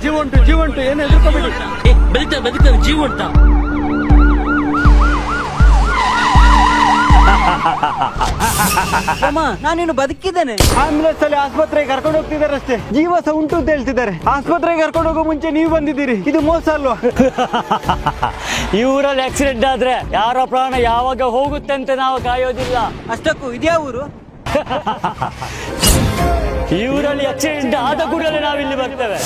ಜೀವ ಉಂಟು ಏನು ಹೆದರ್ಕೋಬೇಡಿ. ಬದುಕ್ತಾರೆ ಜೀವ ಉಂಟಾ? ನಾನಿನ್ನು ಬದುಕಿದ್ದೇನೆ. ಆಂಬುಲೆನ್ಸ್ ಅಲ್ಲಿ ಆಸ್ಪತ್ರೆಗೆ ಕರ್ಕೊಂಡು ಹೋಗ್ತಿದ್ದಾರೆ ಅಷ್ಟೇ, ಜೀವ ಸಹ ಉಂಟು ಅಂತ ಹೇಳ್ತಿದ್ದಾರೆ. ಆಸ್ಪತ್ರೆಗೆ ಕರ್ಕೊಂಡು ಹೋಗೋ ಮುಂಚೆ ನೀವು ಬಂದಿದ್ದೀರಿ, ಇದು ಮೋಸ ಅಲ್ವಾ? ಇವರಲ್ಲಿ ಆಕ್ಸಿಡೆಂಟ್ ಆದ್ರೆ ಯಾರ ಪ್ರಾಣ ಯಾವಾಗ ಹೋಗುತ್ತೆ ಅಂತ ನಾವು ಕಾಯೋದಿಲ್ಲ. ಅಷ್ಟಕ್ಕೂ ಇದ್ಯಾ ಊರು? ಇವರಲ್ಲಿ ಆಕ್ಸಿಡೆಂಟ್ ಆದ ಕೂಡಲೇ ನಾವಿಲ್ಲಿ ಬರ್ತೇವೆ.